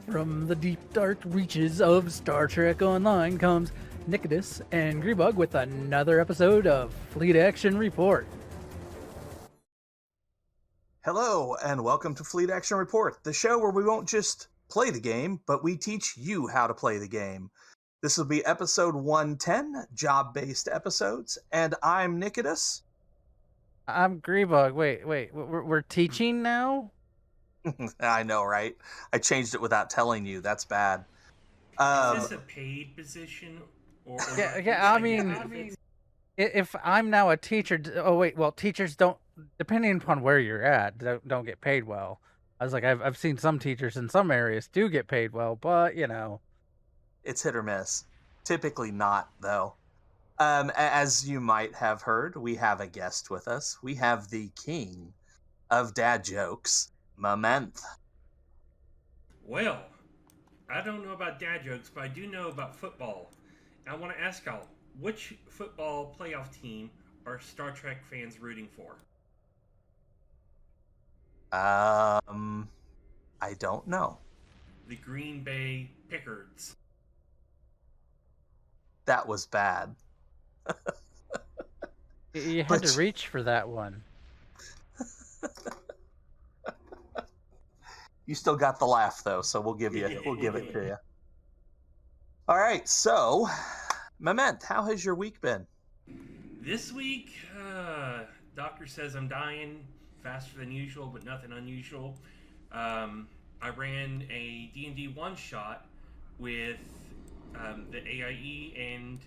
From the deep, dark reaches of Star Trek Online comes Nikodas and Grebog with another episode of Fleet Action Report. Hello, and welcome to Fleet Action Report, the show where we won't just play the game, but we teach you how to play the game. This will be episode 110, Job-Based Episodes, and I'm Nikodas. I'm Grebog. Wait, we're teaching now? I know, right? I changed it without telling you. That's bad. Is this a paid position? Or I mean, if I'm now a teacher... Oh, wait, well, teachers don't... Depending upon where you're at, don't get paid well. I was like, I've seen some teachers in some areas do get paid well, but, you know... It's hit or miss. Typically not, though. As you might have heard, we have a guest with us. We have the king of dad jokes, Mementh. Well, I don't know about dad jokes, but I do know about football. I want to ask y'all, which football playoff team are Star Trek fans rooting for? I don't know. The Green Bay Pickards. That was bad. You had to reach for that one. You still got the laugh, though, so we'll give it to you. All right, so, Mementh, how has your week been? This week, doctor says I'm dying faster than usual, but nothing unusual. I ran a D&D one-shot with the AIE, and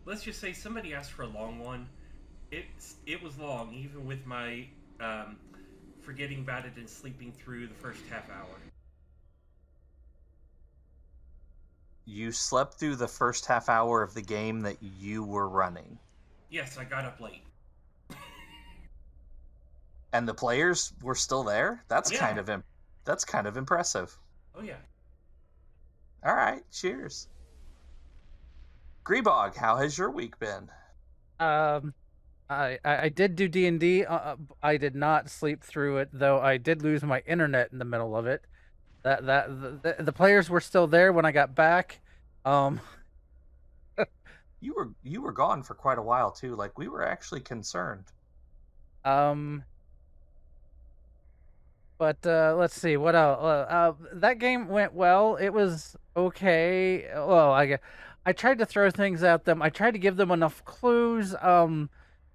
let's just say somebody asked for a long one. It was long, even with my forgetting about it and sleeping through the first half hour. You slept through the first half hour of the game that you were running. Yes, I got up late. And the players were still there? That's kind of impressive. Oh yeah. All right, cheers. Grebog, how has your week been? I did do D&D. I did not sleep through it, though. I did lose my internet in the middle of it. The players were still there when I got back. You were gone for quite a while too. Like, we were actually concerned. But let's see what else. That game went well. It was okay. Well, I tried to throw things at them. I tried to give them enough clues.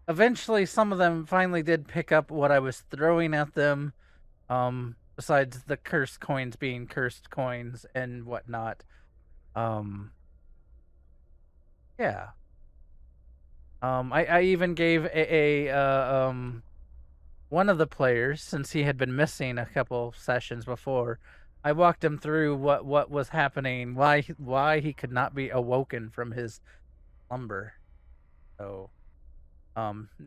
Eventually, some of them finally did pick up what I was throwing at them. Besides the cursed coins being cursed coins and whatnot. Yeah. I even gave one of the players, since he had been missing a couple sessions before, I walked him through what was happening, why he could not be awoken from his slumber. So,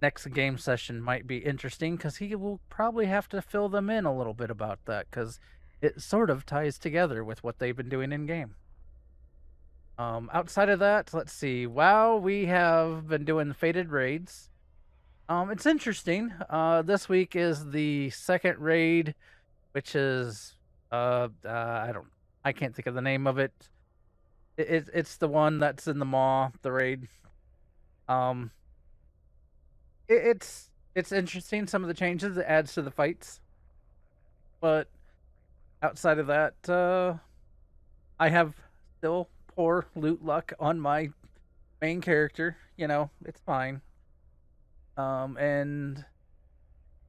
next game session might be interesting because he will probably have to fill them in a little bit about that because it sort of ties together with what they've been doing in game. Outside of that, let's see. WoW, we have been doing Fated raids. It's interesting. This week is the second raid, which is I can't think of the name of it. It's the one that's in the Maw, the raid. It's interesting, some of the changes it adds to the fights. But outside of that, I have still poor loot luck on my main character. You know, it's fine. And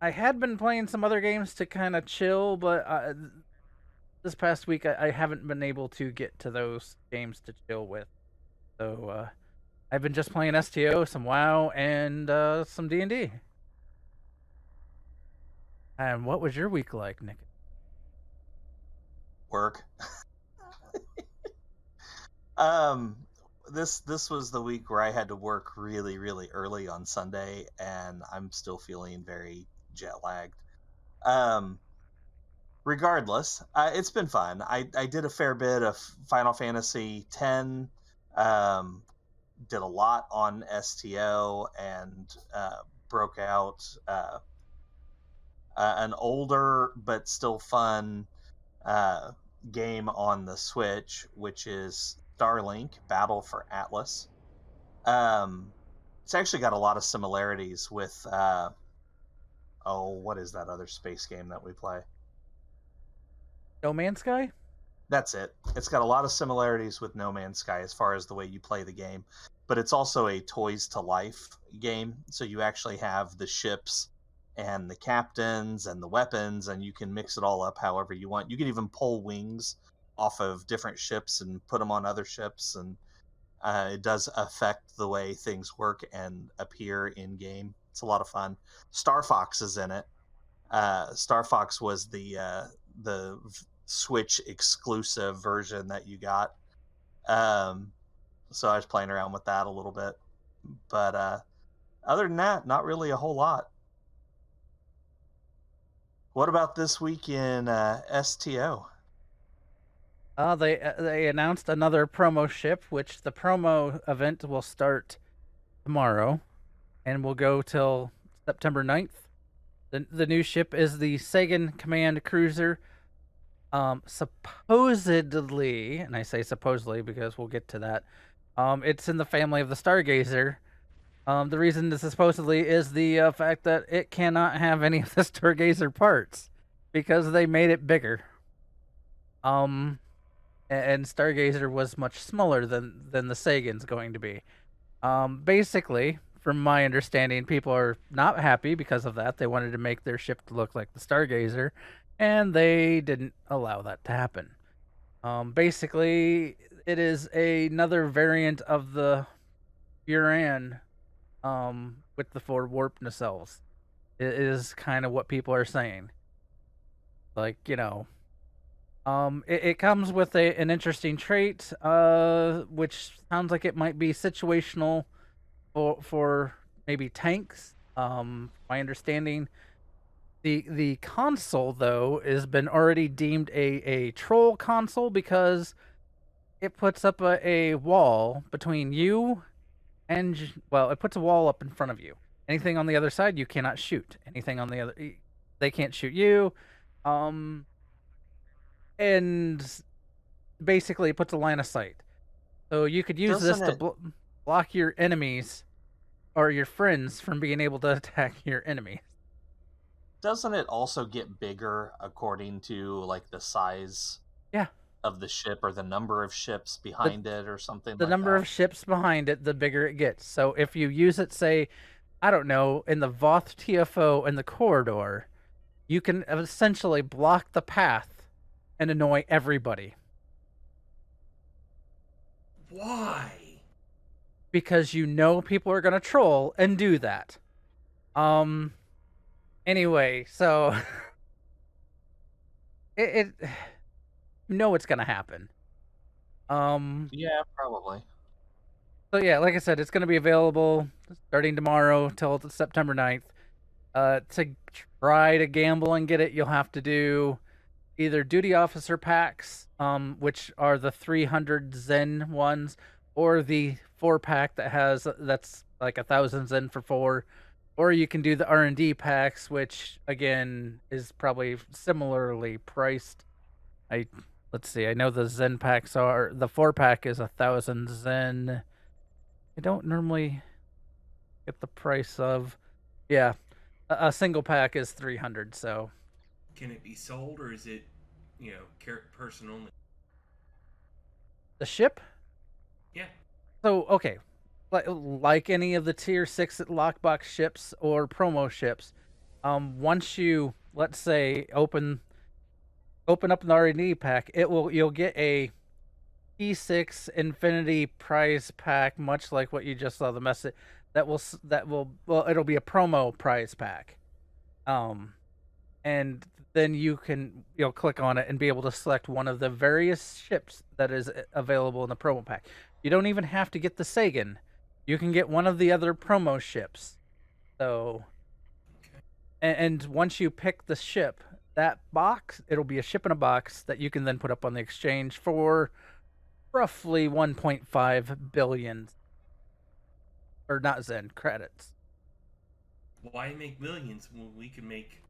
I had been playing some other games to kind of chill, but this past week I haven't been able to get to those games to chill with. So I've been just playing STO, some WoW, and some D&D. And what was your week like, Nick? Work. This was the week where I had to work really, really early on Sunday, and I'm still feeling very jet lagged. Regardless, it's been fun. I did a fair bit of Final Fantasy X, did a lot on STO, and broke out an older but still fun game on the Switch, which is Starlink Battle for Atlas. It's actually got a lot of similarities with what is that other space game that we play? No Man's Sky? That's it. It's got a lot of similarities with No Man's Sky as far as the way you play the game, but it's also a toys to life game. So you actually have the ships and the captains and the weapons, and you can mix it all up however you want. You can even pull wings off of different ships and put them on other ships, and it does affect the way things work and appear in game. It's a lot of fun. Star Fox is in it. Star Fox was the Switch exclusive version that you got. So I was playing around with that a little bit. But other than that, not really a whole lot. What about this week in STO? They announced another promo ship, which the promo event will start tomorrow and will go till September 9th. The new ship is the Sagan Command Cruiser. Supposedly, and I say supposedly because we'll get to that, it's in the family of the Stargazer. The reason this is supposedly is the fact that it cannot have any of the Stargazer parts because they made it bigger. And Stargazer was much smaller than the Sagan's going to be. Basically, from my understanding, people are not happy because of that. They wanted to make their ship to look like the Stargazer, and they didn't allow that to happen. Basically, it is another variant of the Buran with the 4 warp nacelles. It is kind of what people are saying. Like, it comes with an interesting trait, which sounds like it might be situational for maybe tanks. My understanding, the console though has been already deemed a troll console because it puts up a wall between you and it puts a wall up in front of you. Anything on the other side you cannot shoot. Anything on the other, they can't shoot you. And basically it puts a line of sight. So you could use this to block your enemies or your friends from being able to attack your enemies. Doesn't it also get bigger according to like the size of the ship or the number of ships behind it or something like that? The number of ships behind it, the bigger it gets. So if you use it, say, I don't know, in the Voth TFO in the corridor, you can essentially block the path and annoy everybody. Why? Because people are going to troll and do that. Anyway, so it's going to happen. Yeah, probably. So yeah, like I said, it's going to be available starting tomorrow till September 9th. To try to gamble and get it, you'll have to do either duty officer packs, which are the 300 Zen ones, or the 4-pack that's like 1,000 Zen for 4, or you can do the R&D packs, which again is probably similarly priced. Let's see, I know the Zen packs are, the 4-pack is 1,000 Zen. I don't normally get the price of, a single pack is 300. So can it be sold, or is it, person only? The ship? Yeah. So, okay. Like any of the tier 6 lockbox ships or promo ships, once you, let's say, open up an R&D pack, you'll get a P6 Infinity prize pack, much like what you just saw the message. It'll be a promo prize pack. And then you'll click on it and be able to select one of the various ships that is available in the promo pack. You don't even have to get the Sagan. You can get one of the other promo ships. So, and once you pick the ship, that box, it'll be a ship in a box that you can then put up on the exchange for roughly 1.5 billion, or not Zen, credits. Why make millions when we can make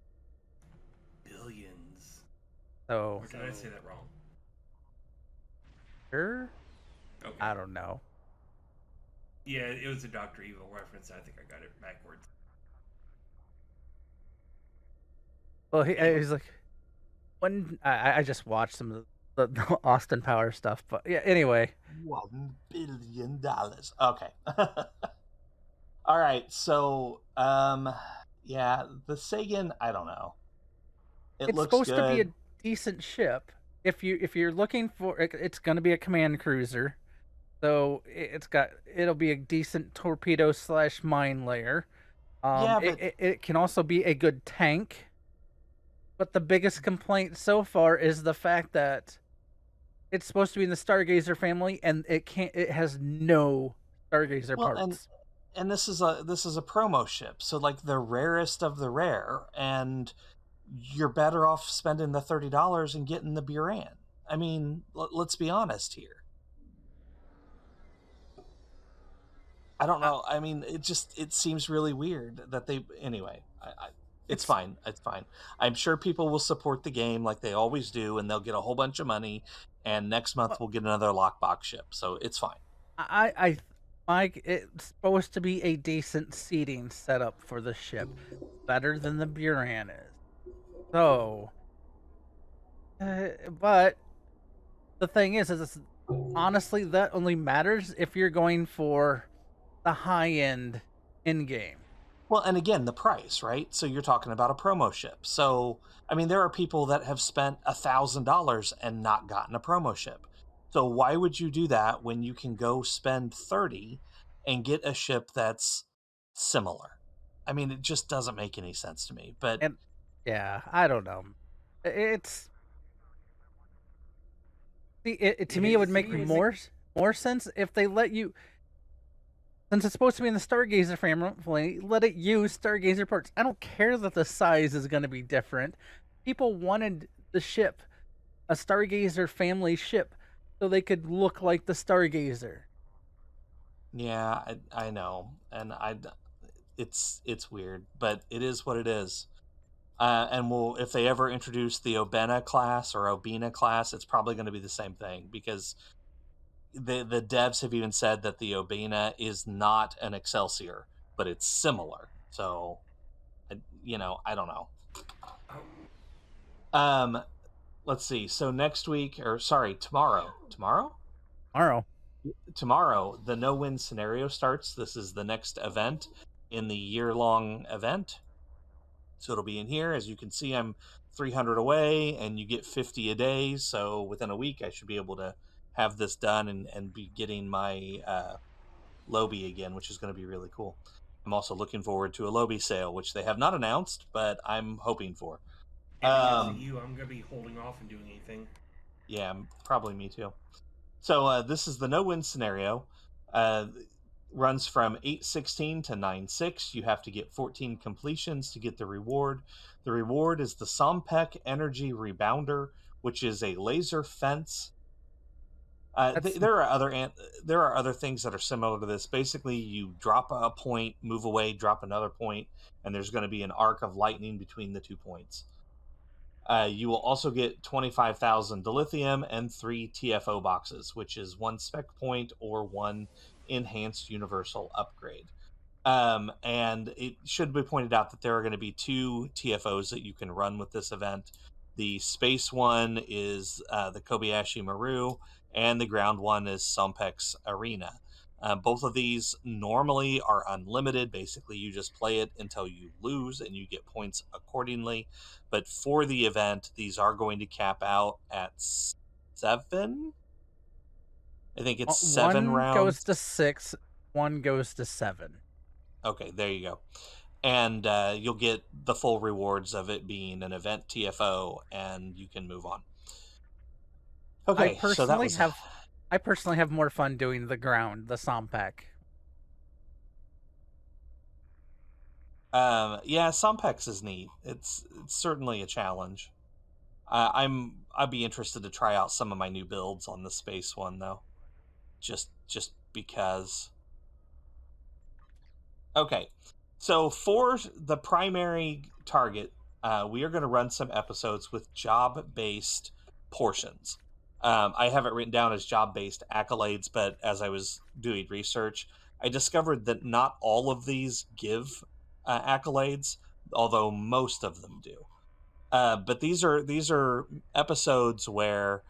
billions? So, or did I say that wrong? Sure? Okay. I don't know. Yeah, it was a Doctor Evil reference. I think I got it backwards. Well, Anyway, he's like, when I just watched some of the Austin Power stuff, but yeah. Anyway, $1 billion. Okay. All right. So, yeah, the Sagan, I don't know. It it's looks supposed to be a good. decent ship. If you're looking for it, it's going to be a command cruiser. So it'll be a decent torpedo slash mine layer. Yeah, It, but it it can also be a good tank. But the biggest complaint so far is the fact that it's supposed to be in the Stargazer family, and it has no Stargazer well, and parts. and this is a promo ship, so like the rarest of the rare, and you're better off spending the $30 and getting the Buran. I mean, let's be honest here. I don't I, know. I mean, it seems really weird that they anyway. It's it's fine. It's fine. I'm sure people will support the game like they always do, and they'll get a whole bunch of money. And next month well, we'll get another lockbox ship, so it's fine. I Mike, it's supposed to be a decent seating setup for the ship, better than the Buran is. So, but the thing is it's, honestly, that only matters if you're going for the high end in game. Well, and again, the price, right? So you're talking about a promo ship. So I mean, there are people that have spent $1,000 and not gotten a promo ship. So why would you do that when you can go spend 30 and get a ship that's similar? I mean, it just doesn't make any sense to me. But And yeah, I don't know. It's to me, it would make more sense if they let you, since it's supposed to be in the Stargazer family, let it use Stargazer parts. I don't care that the size is going to be different. People wanted the ship, a Stargazer family ship, so they could look like the Stargazer. yeah, I know, and it's weird, but it is what it is. And we'll, if they ever introduce the Obena class or Obina class, it's probably going to be the same thing because the devs have even said that the Obena is not an Excelsior, but it's similar. So, I don't know. oh, Um, let's see. So next week, or sorry, Tomorrow, tomorrow, the no-win scenario starts. This is the next event in the year-long event. So it'll be in here. As you can see, I'm 300 away, and you get 50 a day. So within a week, I should be able to have this done and be getting my Lobby again, which is going to be really cool. I'm also looking forward to a Lobby sale, which they have not announced, but I'm hoping for. and because of you, I'm gonna be holding off and doing anything. Yeah, probably me too. So this is the no-win scenario. Uh, runs from 8:16 to 9:6. You have to get 14 completions to get the reward. The reward is the Sompek Energy Rebounder, which is a laser fence. that's There are other things that are similar to this. Basically, you drop a point, move away, drop another point, and there's going to be an arc of lightning between the 2 points. You will also get 25,000 dilithium and 3 TFO boxes, which is 1 spec point or 1 enhanced universal upgrade. And it should be pointed out that there are going to be 2 TFOs that you can run with this event. The space one is the Kobayashi Maru, and the ground one is Sompek's Arena. Both of these normally are unlimited. Basically, you just play it until you lose and you get points accordingly. But for the event, these are going to cap out at 7. I think it's 7 one goes rounds. to 6, one goes to 7. Okay, there you go. And you'll get the full rewards of it being an event TFO, and you can move on. I Okay, so that personally was have I personally have more fun doing the ground, the Sompac. yeah, Sompex is neat. It's certainly a challenge. I'd be interested to try out some of my new builds on the space one though, just because. Okay, so for the primary target, we are going to run some episodes with job-based portions. I have it written down as job-based accolades, but as I was doing research, I discovered that not all of these give accolades, although most of them do. But these are episodes where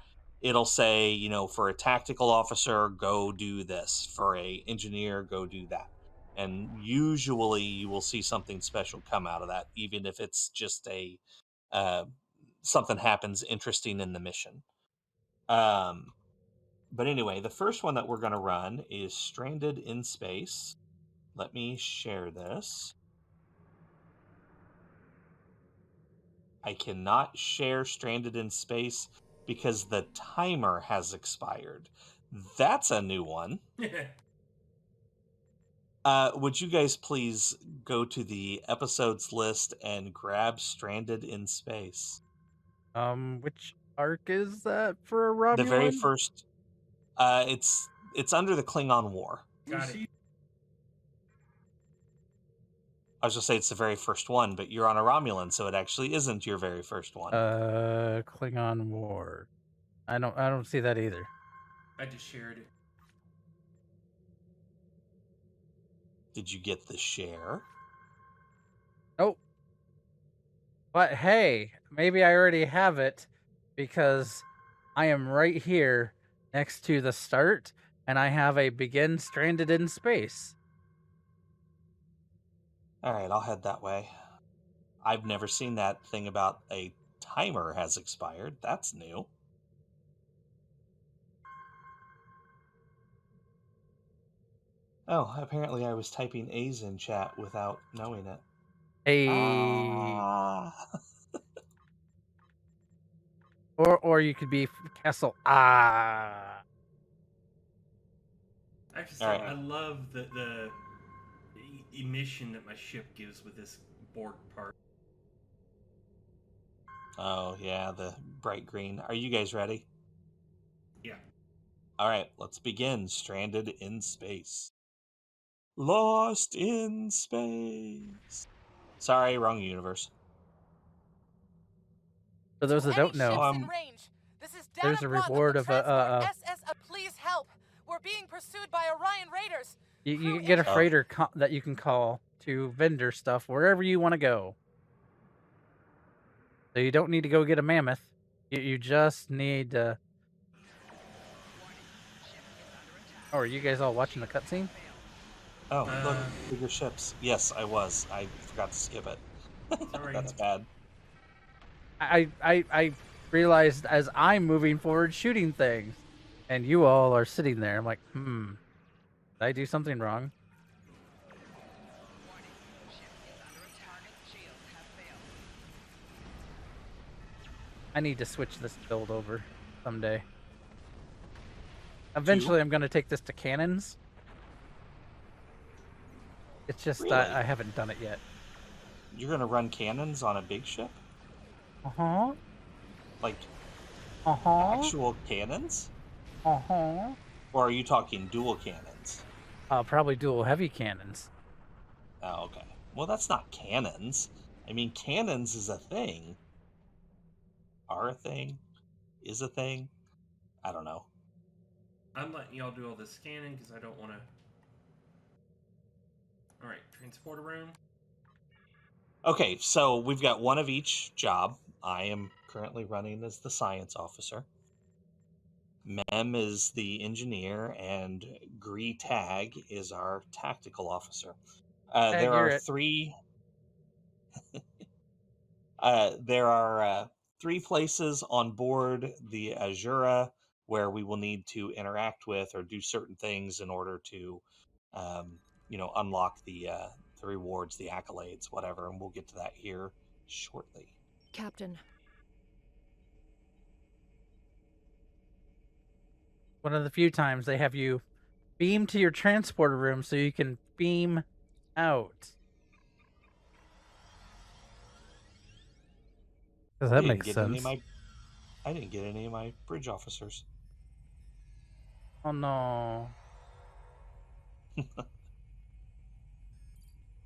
it'll say, for a tactical officer, go do this. For a engineer, go do that. And usually, you will see something special come out of that, even if it's just a uh, something happens interesting in the mission. But anyway, the first one that we're going to run is Stranded in Space. Let me share this. I cannot share Stranded in Space because the timer has expired. That's a new one. Would you guys please go to the episodes list and grab Stranded in Space? Which arc is that for a The very Romulan? first. It's under the Klingon War. Got it. I was gonna say it's the very first one, but you're on a Romulan, so it actually isn't your very first one. Klingon War. I don't see that either. I just shared it. Did you get the share? Nope. But hey, maybe I already have it because I am right here next to the start and I have a begin Stranded in Space. All right, I'll head that way. I've never seen that thing about a timer has expired. That's new. Oh, apparently I was typing A's in chat without knowing it. Hey. Or you could be Castle. I have to say, Alright. I love the emission that my ship gives with this Borg part. Oh, yeah, the bright green. Are you guys ready? Yeah. All right, let's begin. Stranded in Space. Lost in Space. Sorry, wrong universe. For those that don't know, there's a reward of please help. We're being pursued by Orion raiders. you get a freighter that you can call to vendor stuff wherever you want to go. So you don't need to go get a mammoth. You just need to. Oh, are you guys all watching the cutscene? Oh, look, bigger ships. Yes, I was. I forgot to skip it. Sorry. That's bad. I realized as I'm moving forward shooting things, and you all are sitting there. I'm like, did I do something wrong? I need to switch this build over someday. Eventually, I'm going to take this to cannons. It's just Really? I haven't done it yet. You're going to run cannons on a big ship? Uh-huh. Like, actual cannons? Uh-huh. Or are you talking dual cannons? Probably dual heavy cannons. Oh, okay. Well, that's not cannons. I mean, cannons is a thing. Are a thing? Is a thing? I don't know. I'm letting y'all do all the scanning because I don't want to. All right, transporter room. Okay, so we've got one of each job. I am currently running as the science officer. Mem is the engineer, and Tag is our tactical officer. There are three. There are 3 places on board the Azura where we will need to interact with or do certain things in order to, unlock the rewards, the accolades, whatever, and we'll get to that here shortly. Captain. One of the few times they have you beam to your transporter room so you can beam out. Because that makes sense. I didn't get any of my bridge officers. Oh no.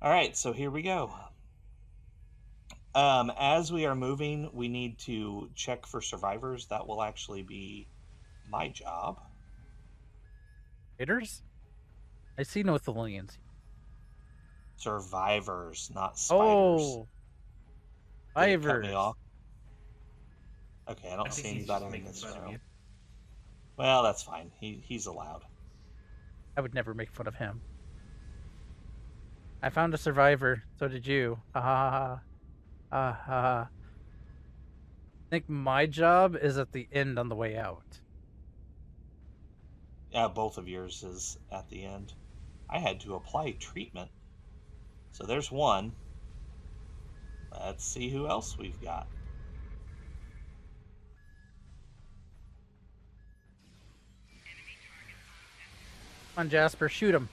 All right, so here we go. As we are moving, we need to check for survivors. That will actually be my job. Raiders? I see no Tholians. Survivors, not spiders. Oh, Did it cut survivors. me off? Okay, I don't I think see he's just anybody in making this fun of room. you. Well, that's fine. He's allowed. I would never make fun of him. I found a survivor. So did you. Ha ha ha. Ha ha ha. I think my job is at the end on the way out. Yeah, both of yours is at the end. I had to apply treatment. So there's one. Let's see who else we've got. Come on, Jasper, shoot him.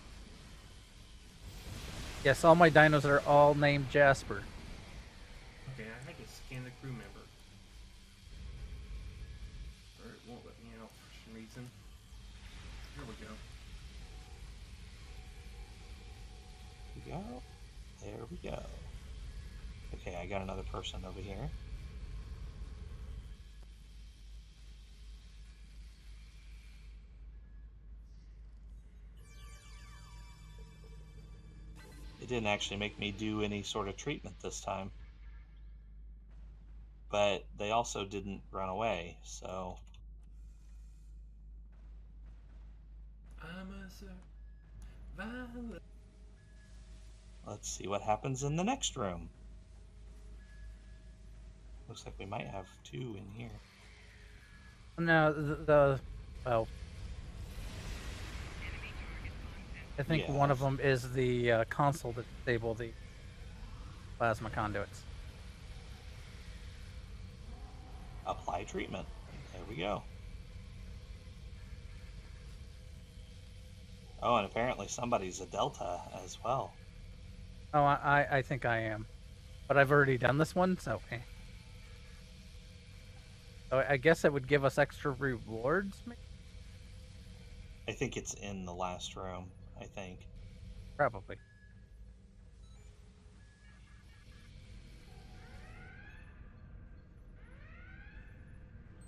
Yes, all my dinos are all named Jasper. Okay, I had to scan the crew member. Or it won't let me out for some reason. Here we go. There we go. Okay, I got another person over here. It didn't actually make me do any sort of treatment this time. But they also didn't run away, so... I'm a survivor. Let's see what happens in the next room. Looks like we might have two in here. No, well, I think one of them is the console that disable the plasma conduits. Apply treatment. There we go. Oh, and apparently somebody's a Delta as well. Oh, I think I am. But I've already done this one, so eh. So I guess it would give us extra rewards, maybe? I think it's in the last room, I think. Probably.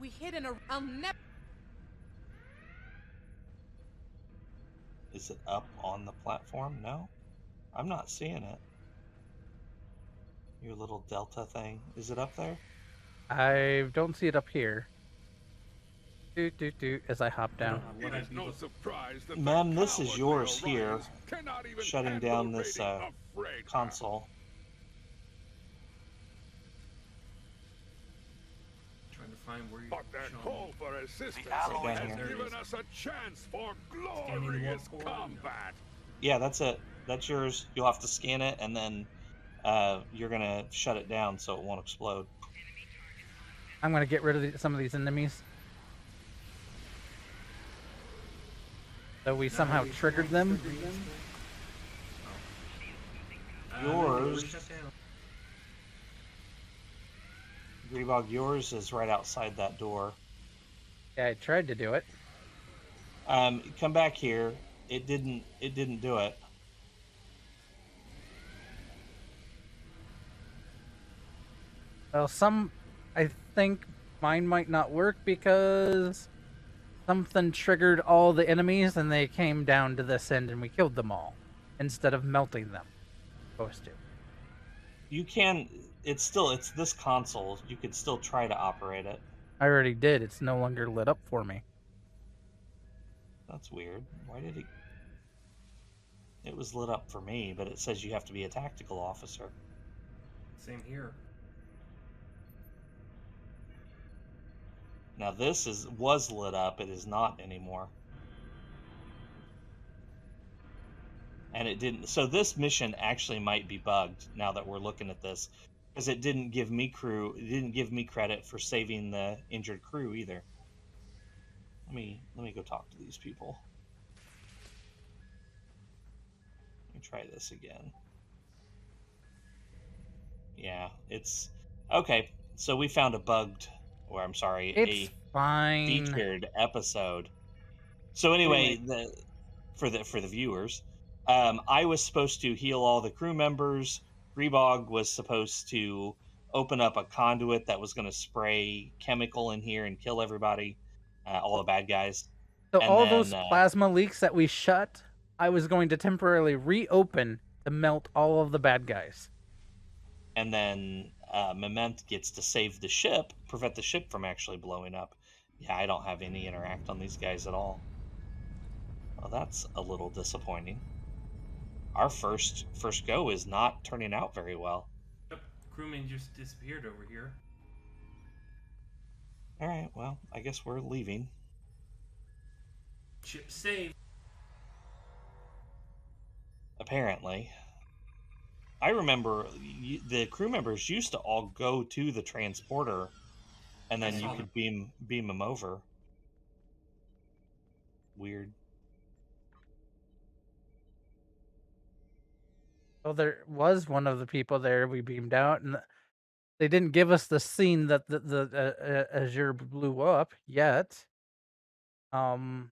We hid in a. I'll never. Is it up on the platform? No? I'm not seeing it. Your little Delta thing. Is it up there? I don't see it up here. As I hop down. What It is no surprise that Ma'am, the this is cowardly yours here. Orions cannot even Shutting handle down this raiding a freighter. console. Trying to find where you're But their showing call me. for assistance alloy has there given is. us a chance for Scanning glorious one. combat. Yeah, that's it. That's yours. You'll have to scan it, and then you're going to shut it down so it won't explode. I'm gonna get rid of some of these enemies. So we somehow triggered them. Yours. Shut down. Grebog, yours is right outside that door. Yeah, I tried to do it. Come back here. It didn't do it. Well, I think mine might not work because something triggered all the enemies and they came down to this end and we killed them all instead of melting them. Supposed to. You can. It's this console. You could still try to operate it. I already did. It's no longer lit up for me. That's weird. Why did it? It was lit up for me, but it says you have to be a tactical officer. Same here. Now this was lit up. It is not anymore. And it didn't. So this mission actually might be bugged now that we're looking at this, because it didn't give me credit for saving the injured crew either. Let me go talk to these people. Let me try this again. Yeah, it's okay. So we found It's fine. featured episode. So anyway, for the viewers, I was supposed to heal all the crew members. Grebog was supposed to open up a conduit that was going to spray chemical in here and kill everybody. all the bad guys. So And all then, those plasma leaks that we shut, I was going to temporarily reopen to melt all of the bad guys. and then Mementh gets to save the ship, prevent the ship from actually blowing up. Yeah, I don't have any interact on these guys at all. Well, that's a little disappointing. Our first go is not turning out very well. Yep, crewman just disappeared over here. All right, well, I guess we're leaving. Ship saved. Apparently. I remember the crew members used to all go to the transporter, and then you could beam them over. Weird. Well, there was one of the people there we beamed out, and they didn't give us the scene that the Azure blew up yet. Cool.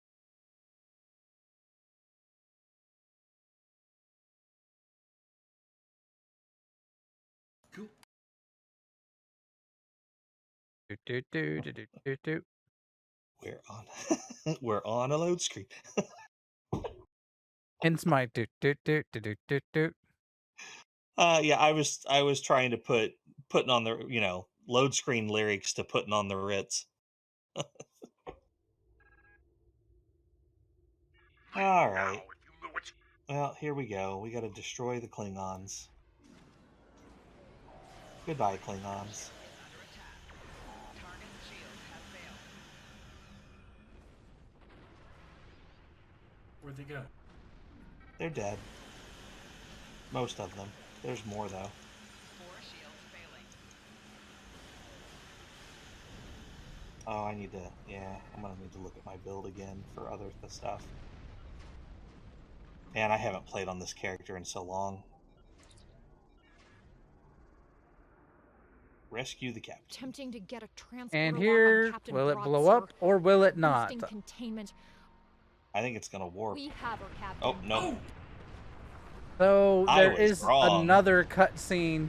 We're on we're on a load screen. Hence my Yeah, I was trying to putting on the load screen lyrics to putting on the Ritz. All right. Well, here we go. We got to destroy the Klingons. Goodbye, Klingons. Where'd they go? They're dead. Most of them. There's more though. Oh, I'm gonna need to look at my build again for other stuff. Man, I haven't played on this character in so long. Rescue the captain. Attempting to get a transporter And lock on here, Captain will it Broad, blow sir. up or will it not? Boosting containment. I think it's gonna warp. We have her, Captain. Oh no! So there is wrong. another cutscene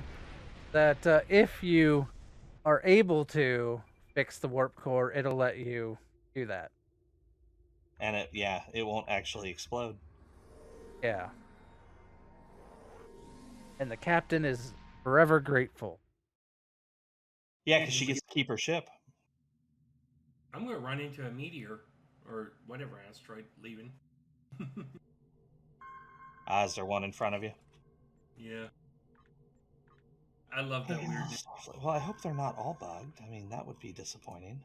that if you are able to fix the warp core, it'll let you do that. And it won't actually explode. Yeah. And the captain is forever grateful. Yeah, because she gets to keep her ship. I'm gonna run into a meteor or whatever asteroid leaving. Is there one in front of you? Yeah. I love that weirdness. Well, I hope they're not all bugged. I mean, that would be disappointing.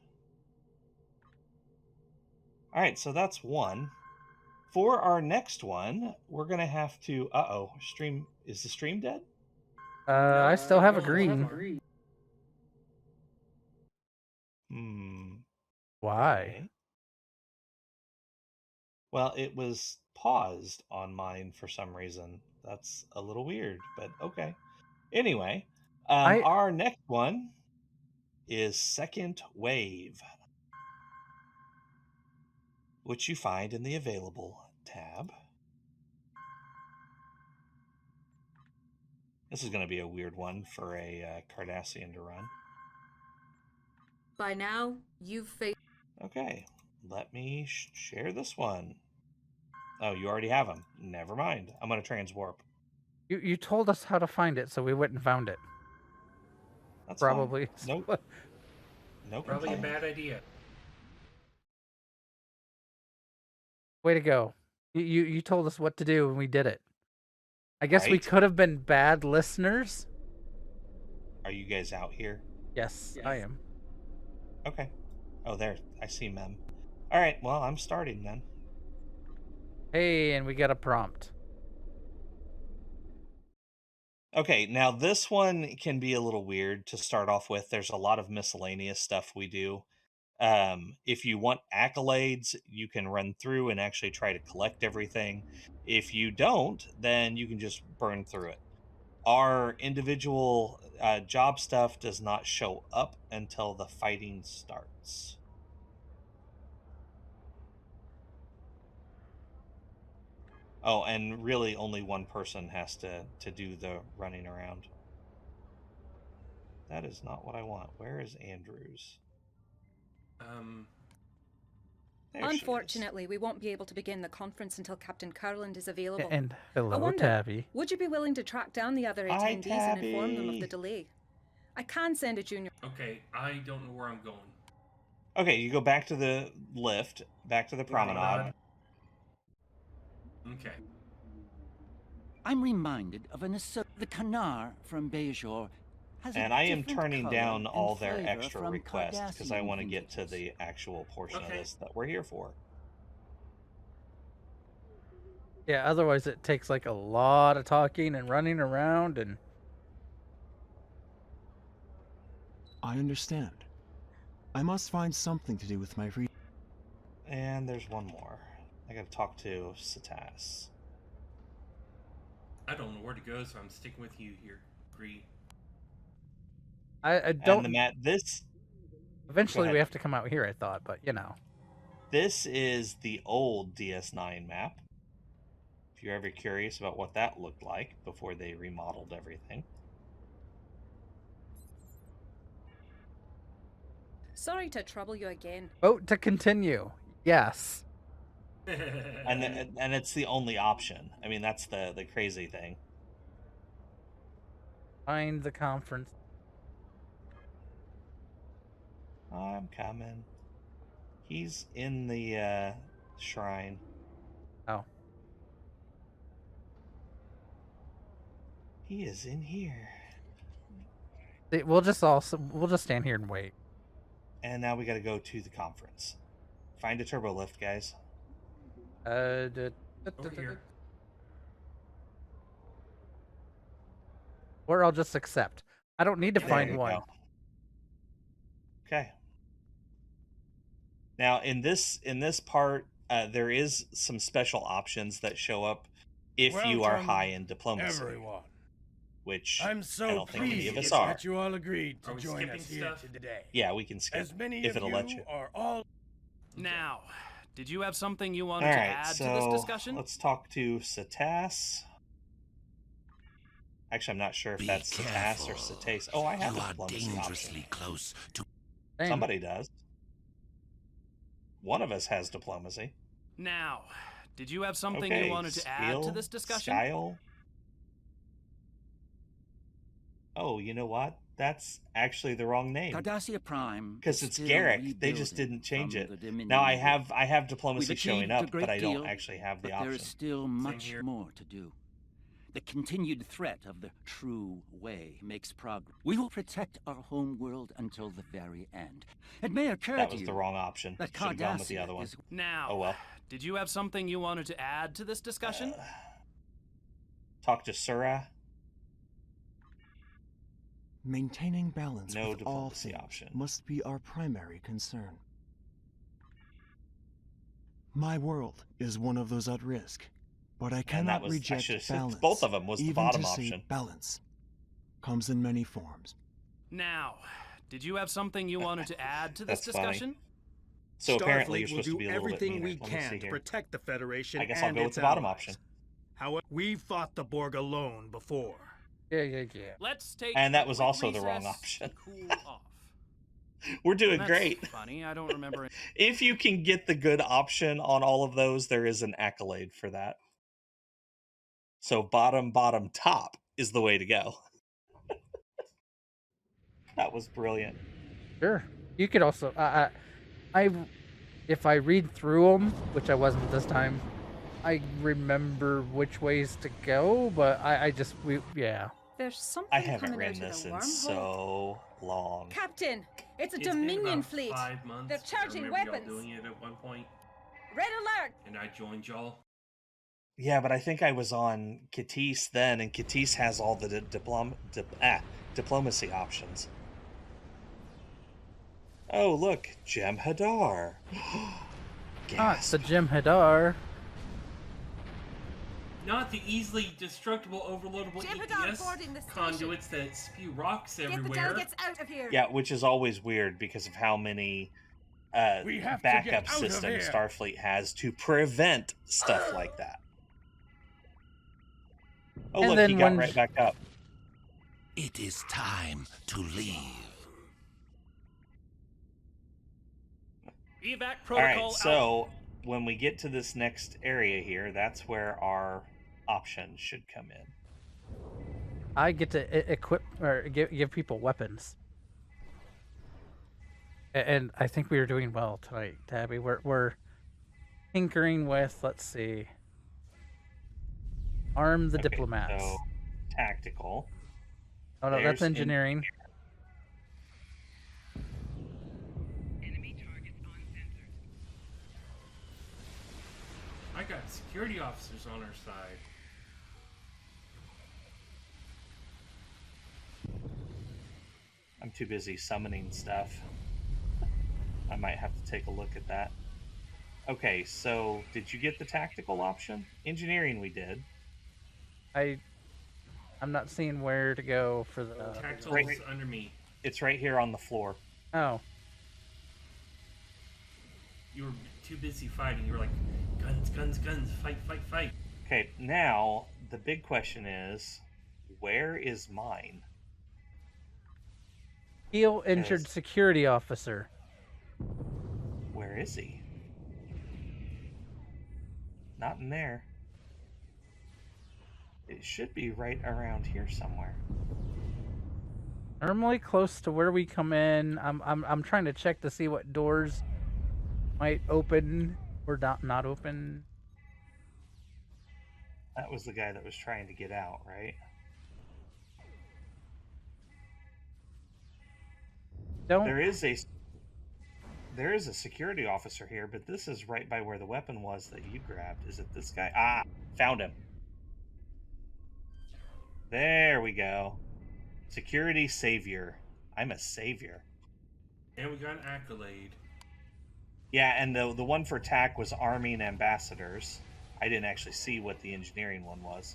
All right, so that's one. For our next one, we're gonna have to. Stream. Is the stream dead? I still have a green. Why? Okay. Well, it was paused on mine for some reason. That's a little weird, but okay. Anyway, our next one is Second Wave, which you find in the Available tab. This is going to be a weird one for a Cardassian to run. By now, you've faced... Okay, let me share this one. Oh, you already have them. Never mind. I'm going to transwarp. You told us how to find it, so we went and found it. That's probably. Fine. Nope. Probably a bad idea. Way to go. You told us what to do and we did it. I guess we could have been bad listeners. Are you guys out here? Yes, I am. Okay. Oh, there. I see Mem. All right. Well, I'm starting then. Hey, and we got a prompt. Okay, now this one can be a little weird to start off with. There's a lot of miscellaneous stuff we do. If you want accolades, you can run through and actually try to collect everything. If you don't, then you can just burn through it. Our individual job stuff does not show up until the fighting starts. Oh, and really only one person has to do the running around. That is not what I want. Where is Andrews? There she is. Unfortunately, we won't be able to begin the conference until Captain Curland is available. And I hello, wonder, Tabby. would you be willing to track down the other Hi, attendees and inform them of Tabby. the delay? I can send a junior. Okay, I don't know where I'm going. Okay, you go back to the lift, back to the promenade. Okay. I'm reminded of an assert. The Canar from Bejor has And a I am different turning color down and all their flavor extra from requests because I Cardassian want to get to vintages. the actual portion of Okay. this that we're here for. Yeah, otherwise it takes like a lot of talking and running around and... I understand. I must find something to do with my free. And there's one more. I gotta talk to Satas. I don't know where to go, so I'm sticking with you here, Gree. I don't... And this... Eventually Go we ahead. have to come out here, I thought, but you know. This is the old DS9 map. If you're ever curious about what that looked like before they remodeled everything. Sorry to trouble you again. Vote to continue. Yes. And it's the only option. I mean, that's the crazy thing. Find the conference. I'm coming. He's in the shrine. Oh. He is in here. We'll just stand here and wait. And now we gotta go to the conference. Find a turbo lift, guys. Over here. Or I'll just accept. I don't need to There find you one. go. Okay. Now in this part, there is some special options that show up if you are Welcome, high in diplomacy, everyone. which I'm I so don't think any of pleased us are. that you all agreed Are to we join skipping us here stuff? today. Yeah, we can skip As many if of it'll you let you. are all Now, did you have something you wanted All to right, add so to this discussion? let's talk to Satas. Actually, I'm not sure if that's Satas or Satas. Oh, I have a diplomacy option. close to. Dang. Somebody does. One of us has diplomacy. Now, did you have something Okay, you wanted to add to this discussion? Skyle. Oh, you know what? That's actually the wrong name. Cardassia Prime. Because it's Garrick. They just didn't change it. Now I have diplomacy showing up, but I don't actually have the but option. there is still much here. more to do. The continued threat of the true way makes progress. We will protect our home world until the very end. It may occur That to was you the wrong option. that Should have gone with the Cardassia other one. is now. Oh well. Did you have something you wanted to add to this discussion? Talk to Sura. Maintaining balance No with all diplomacy things option. must be our primary concern. My world is one of those at risk, but I cannot was- I reject should've said balance. both of 'em was the even bottom to say option. balance comes in many forms. Now, did you have something you wanted to add to this That's funny. discussion? So apparently you're Starfleet will supposed to do be a little bit everything meaner. we Let me can see to here. protect the Federation I guess I'll and go with its the bottom allies. option. However, we fought the Borg alone before. Yeah. Let's take And a that was quick also the wrong recess option. to cool off. We're doing That's great. funny. I don't remember. If you can get the good option on all of those, there is an accolade for that. So bottom, top is the way to go. That was brilliant. Sure. You could also... if I read through them, which I wasn't this time, I remember which ways to go, but yeah. There's something I haven't coming read out this of the in wormhole. so long. Captain, it's a It's been Dominion about fleet. 5 months. They're I charging remember y'all weapons. doing it at one point, Red alert! and I joined y'all. Yeah, but I think I was on Katis then, and Katis has all the diplomacy options. Oh, look, Jem Hadar. It's the Jim Hadar. Not the easily destructible, overloadable Jim-Hadar boarding the EPS station. conduits that spew rocks Get the everywhere. delegates out of here. Yeah, which is always weird because of how many We have to get backup out of systems here. Starfleet has to prevent stuff like that. Oh, And look, then he got when- right back up. It is time to leave. Evac All right, protocol. so when we get to this next area here, that's where our options should come in. I get to equip or give people weapons. And I think we are doing well tonight, Tabby. We're tinkering with, let's see, arm the diplomats. So tactical. Oh no, that's There's engineering. I got security officers on our side. I'm too busy summoning stuff. I might have to take a look at that. Okay, so did you get the tactical option? Engineering we did. I'm not seeing where to go for the Tactical's under me. It's right here on the floor. Oh. You were too busy fighting. You were like, guns, guns, guns, fight, fight, fight. Okay, now the big question is, where is mine? Heal injured security officer. Where is he? Not in there. It should be right around here somewhere. Normally close to where we come in. I'm trying to check to see what doors might open or not open. That was the guy that was trying to get out, right? There is a security officer here, but this is right by where the weapon was that you grabbed. Is it this guy? Ah, found him. There we go. Security savior. I'm a savior. And we got an accolade. Yeah, and the one for TAC was arming ambassadors. I didn't actually see what the engineering one was.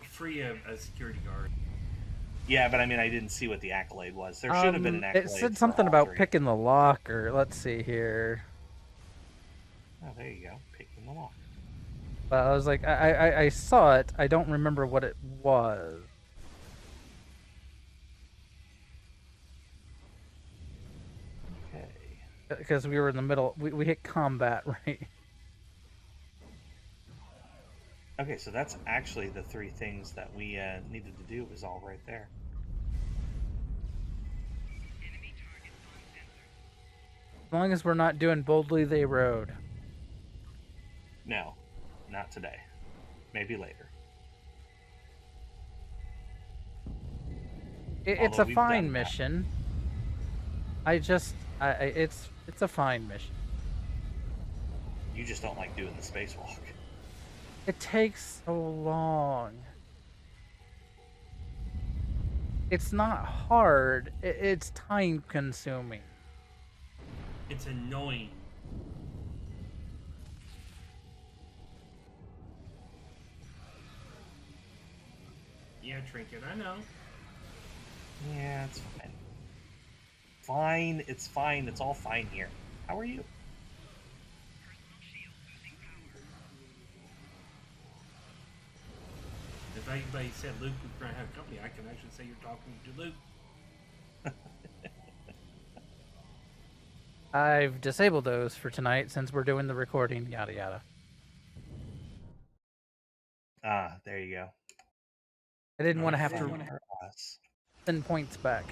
Free a security guard. Yeah, but I mean, I didn't see what the accolade was. There should have been an accolade. It said something about picking the lock, or let's see here. Oh, there you go. Picking the lock. But I was like, I saw it. I don't remember what it was. Okay. Because we were in the middle. We hit combat, right? Okay, so that's actually the three things that we needed to do. It was all right there. As long as we're not doing Boldly They Rode. No, not today. Maybe later. It's a fine mission. It's a fine mission. You just don't like doing the spacewalk. It takes so long. It's not hard. It's time consuming. It's annoying. Yeah, Trinket, I know. Yeah, it's fine. Fine, it's fine. It's all fine here. How are you? If anybody said Luke was going to have company, I can actually say you're talking to Luke. I've disabled those for tonight since we're doing the recording, yada yada. Ah, there you go. I didn't want to have to send points back.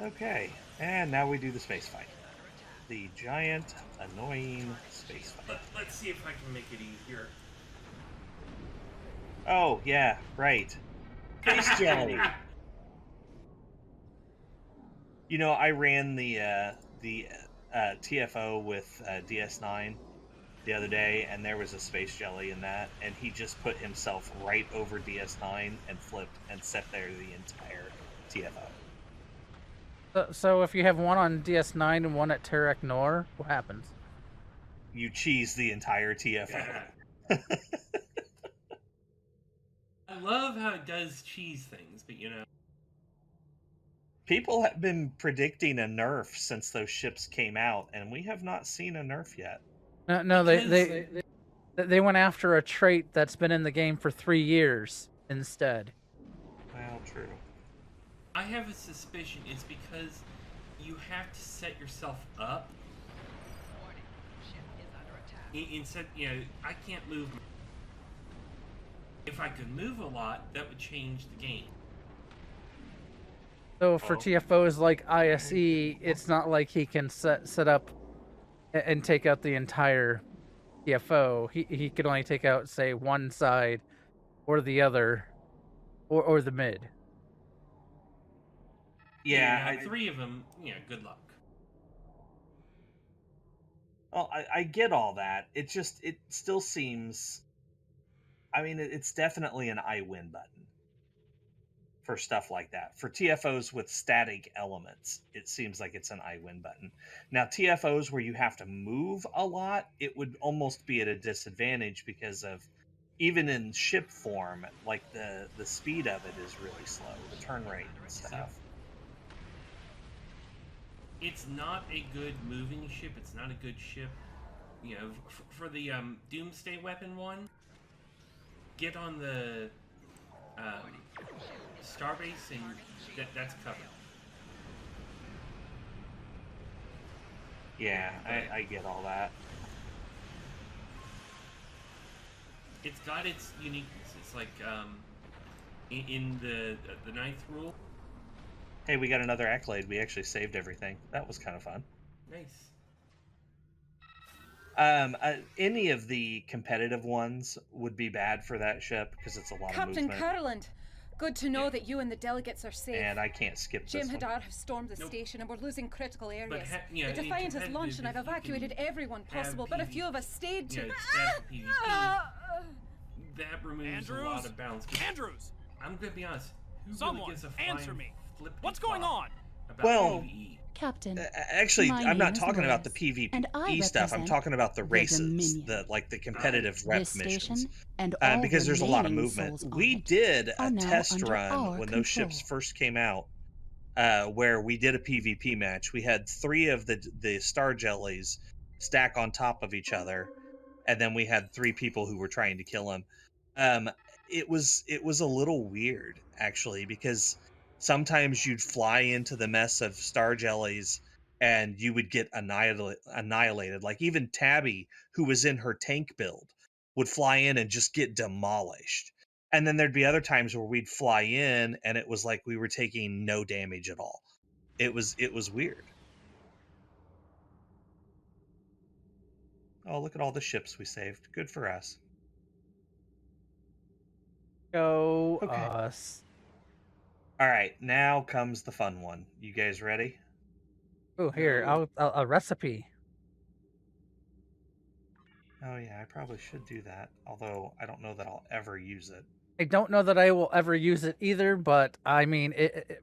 Okay, and now we do the space fight. The giant, annoying space fight. Let's see if I can make it easier. Oh, yeah, right. Space jelly. You know, I ran the TFO with DS9 the other day, and there was a space jelly in that, and he just put himself right over DS9 and flipped and sat there the entire TFO. So if you have one on DS9 and one at Terek Nor, what happens? You cheese the entire TFO. I love how it does cheese things, but you know. People have been predicting a nerf since those ships came out, and we have not seen a nerf yet. No, they went after a trait that's been in the game for 3 years instead. Well, true. I have a suspicion it's because you have to set yourself up. Instead, I can't move. If I could move a lot, that would change the game. So for TFOs like ISE, it's not like he can set up and take out the entire TFO. He could only take out, say, one side or the other or the mid. Yeah, three of them. Yeah, good luck. Well, I get all that. It still seems. I mean, it's definitely an I win button for stuff like that. For TFOs with static elements, it seems like it's an I win button. Now, TFOs where you have to move a lot, it would almost be at a disadvantage because of, even in ship form, like the speed of it is really slow, the turn rate and stuff. It's not a good moving ship. It's not a good ship. For the Doomsday weapon one, get on the Starbase and that's covered. Yeah, I get all that. It's got its uniqueness. It's like in the ninth rule. Hey, we got another accolade. We actually saved everything. That was kind of fun. Nice. Any of the competitive ones would be bad for that ship because it's a lot of movement. Captain Caroland, good to know that you and the delegates are safe. And I can't skip this one. Hadar have stormed the station and we're losing critical areas. The Defiant has launched and I've evacuated everyone possible, but a few of us stayed to... That removes a lot of balance. Andrews! I'm gonna be honest. Someone answer me. What's going on? Well, PvE? Captain. Actually, I'm not talking about the Loris, PvP stuff. I'm talking about the races, the competitive rep missions. Because there's a lot of movement. We did a test run when those ships first came out, where we did a PvP match. We had 3 of the star jellies stack on top of each other, and then we had 3 people who were trying to kill them. It was a little weird, actually, because sometimes you'd fly into the mess of star jellies and you would get annihilated. Like even Tabby, who was in her tank build, would fly in and just get demolished. And then there'd be other times where we'd fly in and it was like we were taking no damage at all. It was weird. Oh, look at all the ships we saved. Good for us. Go us. All right, now comes the fun one. You guys ready? Oh, here, I'll a recipe. Oh yeah, I probably should do that. Although I don't know that I'll ever use it. I don't know that I will ever use it either, but I mean, it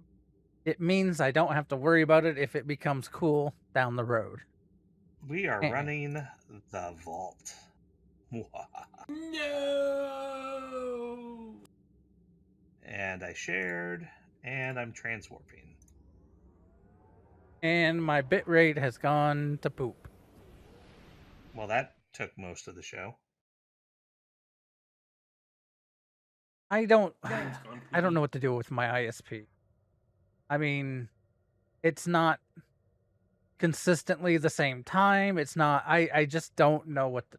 means I don't have to worry about it if it becomes cool down the road. We are running the vault. No! And I shared, and I'm transwarping. And my bitrate has gone to poop. Well, that took most of the show. I don't know what to do with my ISP. I mean, it's not consistently the same time. It's not, I just don't know what to...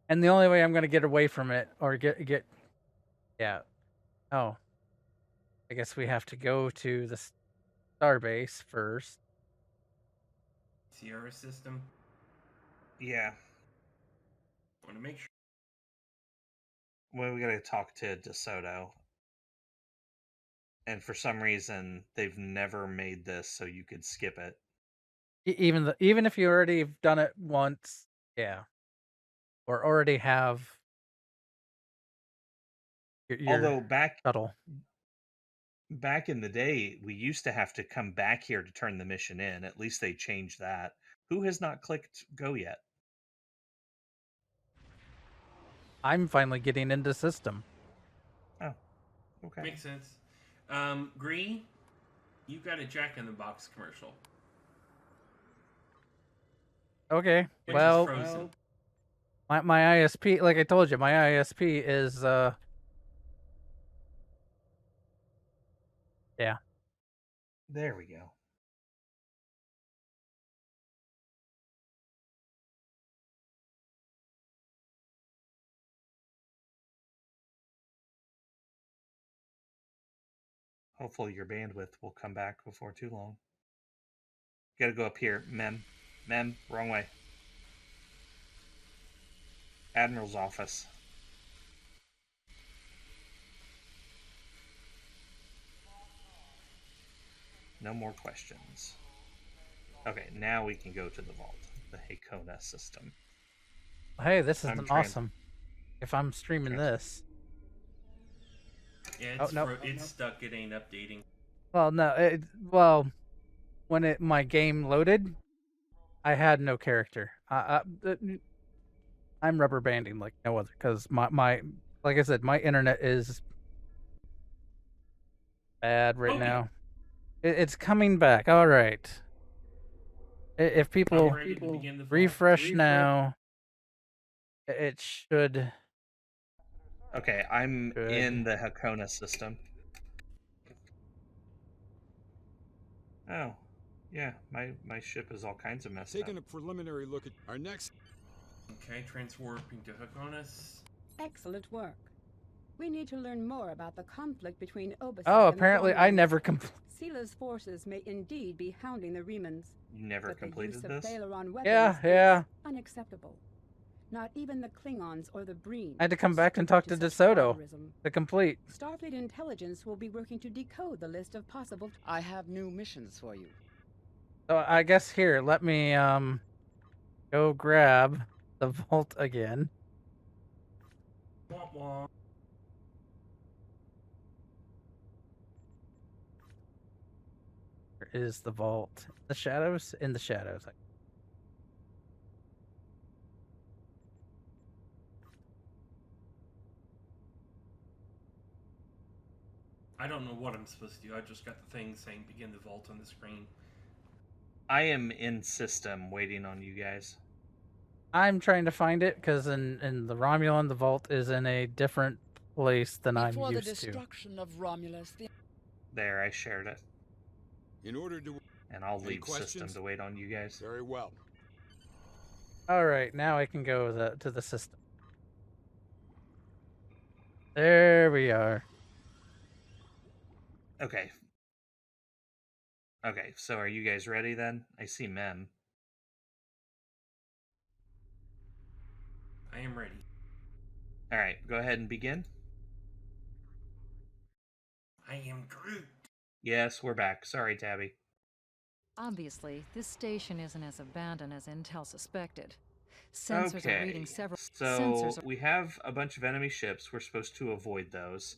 And the only way I'm going to get away from it, or get, yeah. Oh. I guess we have to go to the starbase first. Sierra system? Yeah. Want to make sure. Well, we got to talk to DeSoto. And for some reason, they've never made this so you could skip it. Even if you already have done it once, yeah. Or already have your Although back in the day, we used to have to come back here to turn the mission in. At least they changed that. Who has not clicked go yet? I'm finally getting into system. Oh, okay. Makes sense. Gree, you got a Jack in the Box commercial. Okay, Which well, is frozen. my ISP, like I told you, my ISP is yeah. There we go. Hopefully your bandwidth will come back before too long. Gotta go up here. Mem, wrong way. Admiral's office. No more questions. Okay, now we can go to the vault, the Hakona system. Hey, this is awesome. If I'm streaming this. Yeah, it's stuck. It ain't updating. Well, no. When my game loaded, I had no character. I'm rubber banding like no other because my like I said, my internet is bad right now. It's coming back. All right. If people refresh now, it should. Okay, I'm in the Hakona system. Oh, yeah, my ship is all kinds of messed up. Taking a preliminary look at our next. Okay, transwarping to Hakonas. Excellent work. We need to learn more about the conflict between Obasek Oh, and apparently I never completed. Sila's forces may indeed be hounding the Remans. You never completed this? Yeah. Unacceptable. Not even the Klingons or the Breen. I had to come back and talk to DeSoto to complete. Starfleet intelligence will be working to decode the list of possible. I have new missions for you. So I guess here, let me go grab the vault again. Wah-wah. Where is the vault? The shadows? In the shadows. I don't know what I'm supposed to do. I just got the thing saying begin the vault on the screen. I am in system waiting on you guys. I'm trying to find it because in the Romulan, the vault is in a different place than I'm used to. Before the destruction of Romulus, There, I shared it. In order to. And I'll leave system to wait on you guys. Very well. All right, now I can go to the system. There we are. Okay. Okay, so are you guys ready then? I see Mem. I am ready. All right, go ahead and begin. I am Groot. Yes, we're back. Sorry, Tabby. Obviously, this station isn't as abandoned as Intel suspected. Sensors are reading several. So we have a bunch of enemy ships. We're supposed to avoid those.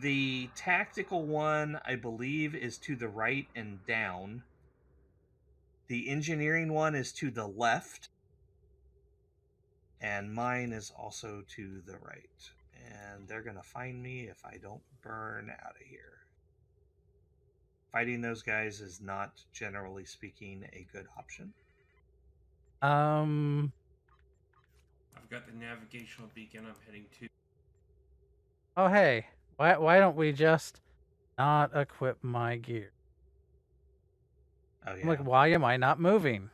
The tactical one, I believe, is to the right and down. The engineering one is to the left. And mine is also to the right. And they're going to find me if I don't burn out of here. Fighting those guys is not, generally speaking, a good option. I've got the navigational beacon I'm heading to. Oh, hey. Why don't we just not equip my gear? Oh, yeah. I'm like, why am I not moving?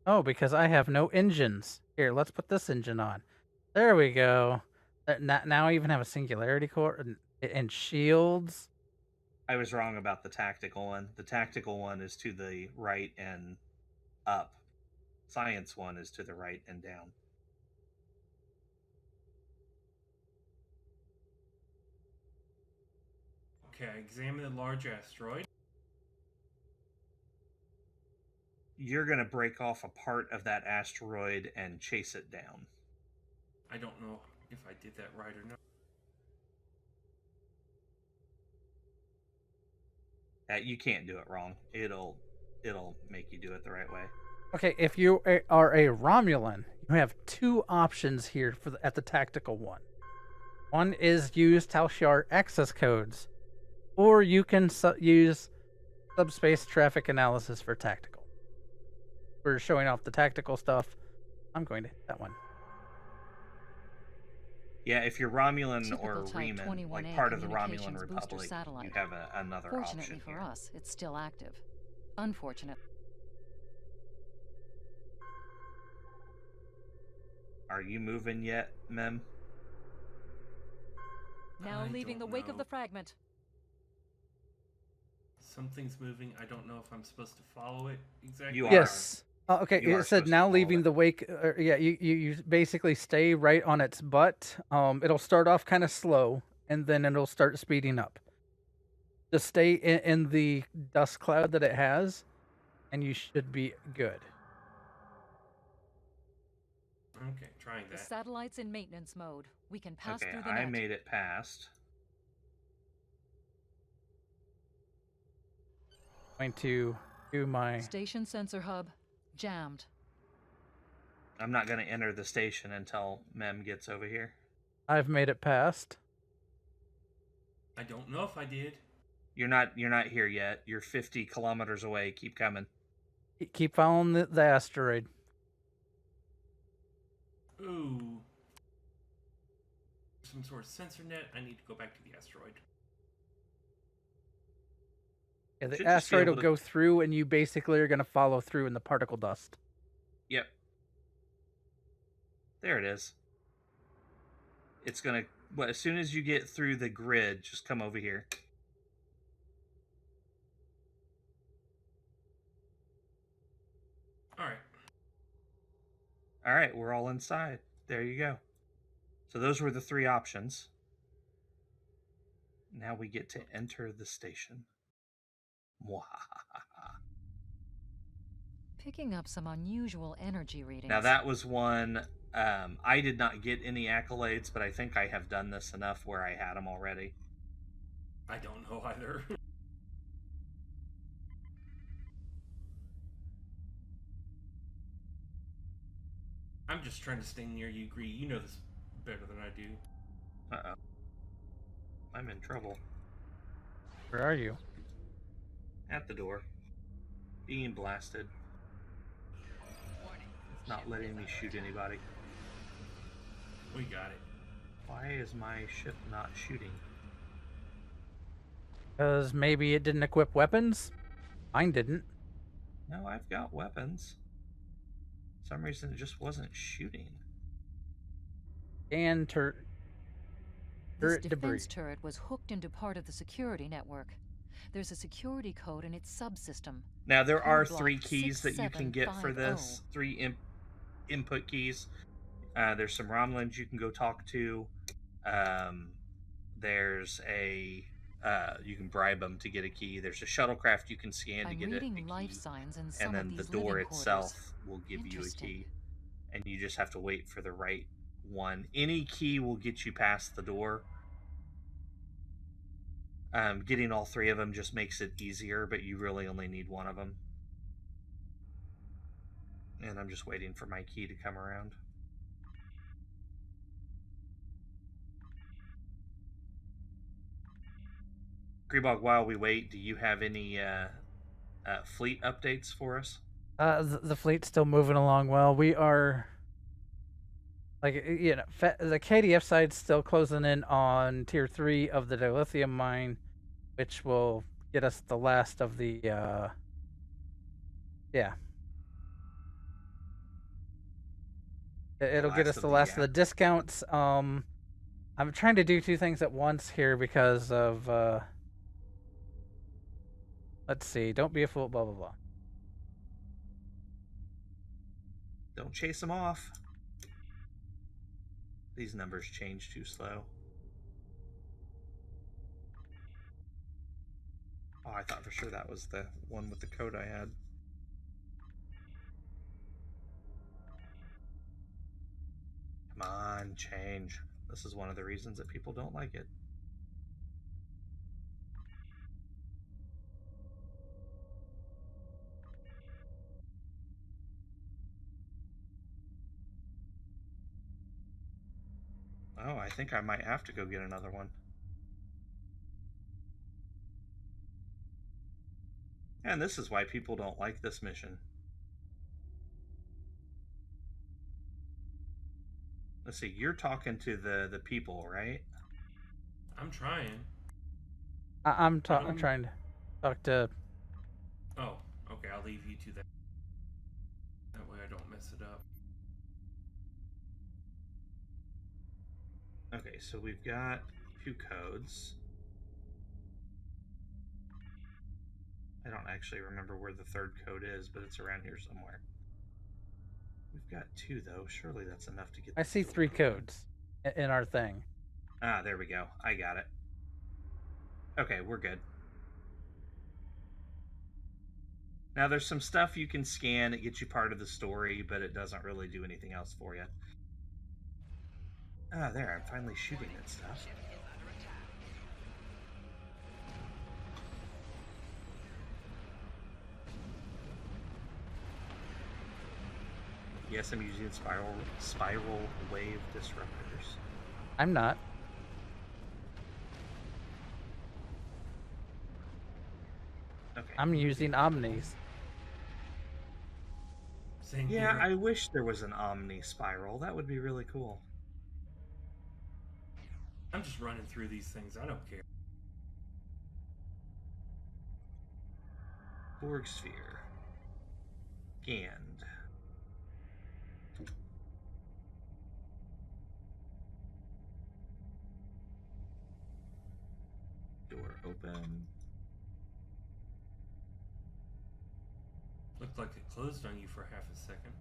Oh, because I have no engines. Here, let's put this engine on. There we go. Now I even have a singularity core and shields. I was wrong about the tactical one. The tactical one is to the right and up. Science one is to the right and down. Okay, examine the large asteroid. You're going to break off a part of that asteroid and chase it down. I don't know if I did that right or not. You can't do it wrong. It'll make you do it the right way. Okay, if you are a Romulan, you have two options here at the tactical one. One is use Talshar access codes, or you can use subspace traffic analysis for tactical. For showing off the tactical stuff, I'm going to hit that one. Yeah, if you're Romulan Typical or Type Reman, like 21A part of the Romulan communications booster Republic, satellite. you have another Fortunately option for here. us, it's still active. Unfortunate. Are you moving yet, Mem? Now leaving the wake of the fragment. Something's moving. I don't know if I'm supposed to follow it exactly. You are. Yes. Okay, it said now leaving the wake. Yeah, you basically stay right on its butt. It'll start off kind of slow, and then it'll start speeding up. Just stay in the dust cloud that it has, and you should be good. Okay, trying that. The satellite's in maintenance mode. We can pass through the I net. made it past. Going to do my Station sensor hub jammed. I'm not going to enter the station until Mem gets over here. I've made it past. I don't know if I did. You're not here yet. You're 50 kilometers away. Keep coming. Keep following the asteroid. Ooh. Some sort of sensor net. I need to go back to the asteroid. Yeah, the asteroid will go through, and you basically are going to follow through in the particle dust. Yep. There it is. It's going to... as soon as you get through the grid, just come over here. All right, we're all inside. There you go. So those were the three options. Now we get to enter the station. Picking up some unusual energy readings. Now that was one, I did not get any accolades, but I think I have done this enough where I had them already. I don't know either. I'm just trying to stay near you, Gree. You know this better than I do. Uh-oh. I'm in trouble. Where are you? At the door. Being blasted. It's not letting me shoot anybody. We got it. Why is my ship not shooting? Because maybe it didn't equip weapons? Mine didn't. No, I've got weapons. For some reason it just wasn't shooting. And this defense turret was hooked into part of the security network. There's a security code in its subsystem. Now there are 3 keys that you can get for this. 3 input keys. There's some Romulans you can go talk to. There's a you can bribe them to get a key. There's a shuttlecraft you can scan to get a key. Life signs in some and then of the these door living itself will give you a key, and you just have to wait for the right one. Any key will get you past the door. Getting all 3 of them just makes it easier, but you really only need one of them. And I'm just waiting for my key to come around. Grebog, while we wait, do you have any fleet updates for us? The fleet's still moving along well. We are, like, you know, the KDF side's still closing in on Tier 3 of the dilithium mine, which will get us the last of the, yeah. It'll get us the last of the discounts. I'm trying to do 2 things at once here because of, let's see, don't be a fool, blah, blah, blah. Don't chase them off. These numbers change too slow. Oh, I thought for sure that was the one with the code I had. Come on, change. This is one of the reasons that people don't like it. Oh, I think I might have to go get another one. And this is why people don't like this mission. Let's see, you're talking to the people, right? I'm trying. I'm trying to talk to... Oh, okay, I'll leave you to that. That way I don't mess it up. Okay, so we've got 2 codes. I don't actually remember where the 3rd code is, but it's around here somewhere. We've got 2, though. Surely that's enough to get... I see 3 codes in our thing. Ah, there we go. I got it. Okay, we're good. Now, there's some stuff you can scan. It gets you part of the story, but it doesn't really do anything else for you. Ah, there. I'm finally shooting at stuff. Yes, I'm using spiral wave disruptors. I'm not. Okay. I'm using omnis. Same yeah, here. I wish there was an omni spiral. That would be really cool. I'm just running through these things. I don't care. Borg sphere. Scanned. Door open. Looked like it closed on you for half a second.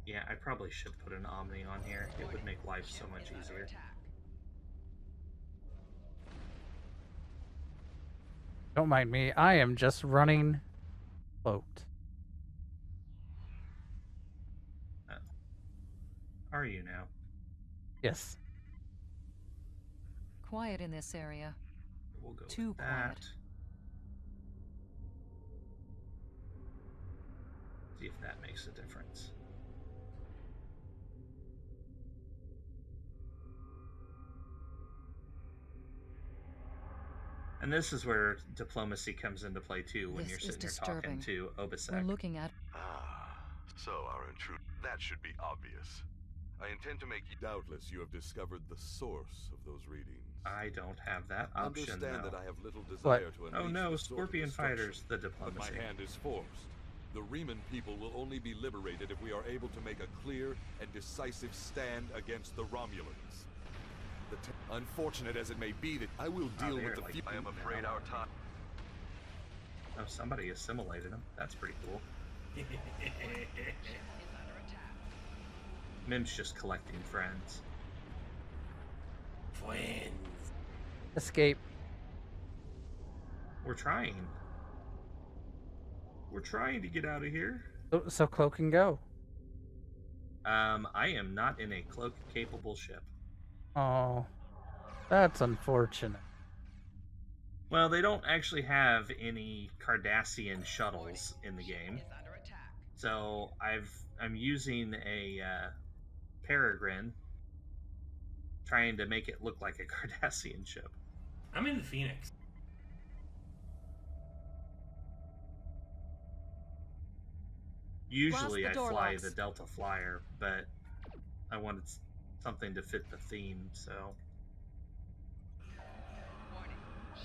Yeah, I probably should put an omni on here. It would make life so much easier. Don't mind me. I am just running boat. Oh. Are you now? Yes. Quiet in this area. We'll go Too with that. quiet. See if that makes a difference. And this is where diplomacy comes into play too, when you're sitting here talking to Obasek. We're looking at... So our intruder... That should be obvious. I intend to make you... Doubtless you have discovered the source of those readings. I don't have that option. Understand though. that I have little desire to Oh unleash no, the sword of Scorpion Fighters, the destruction, diplomacy. But my hand is forced. The Riemann people will only be liberated if we are able to make a clear and decisive stand against the Romulans. Unfortunate as it may be, that I will deal with the I am afraid our time... Oh, somebody assimilated him. That's pretty cool. Mim's just collecting friends. Friends. Escape. We're trying. We're trying to get out of here. So cloak and go. I am not in a cloak-capable ship. Oh, that's unfortunate. Well, they don't actually have any Cardassian shuttles in the game. So I'm using a Peregrine, trying to make it look like a Cardassian ship. I'm in the Phoenix. Usually I fly the Delta Flyer, but I wanted something to fit the theme, so...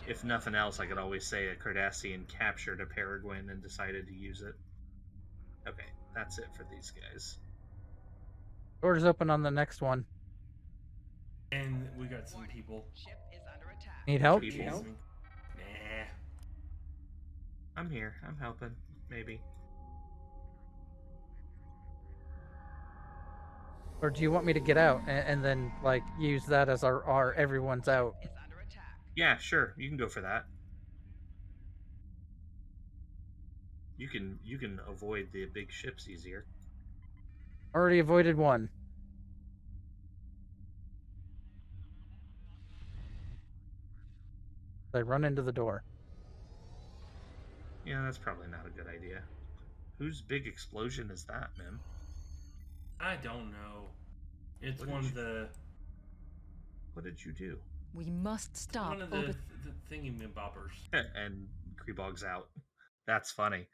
If nothing else, I could always say a Cardassian captured a Peregrine and decided to use it. Okay, that's it for these guys. Doors open on the next one. And we got some people. Need help? Nah. I'm here. I'm helping. Maybe. Or do you want me to get out and then, like, use that as our everyone's out? Yeah, sure. You can go for that. You can avoid the big ships easier. Already avoided one. They run into the door. Yeah, that's probably not a good idea. Whose big explosion is that, Mim? I don't know. It's one of the... What did you do? We must stop. One of the thingy-bobbers. And Grebog's out. That's funny.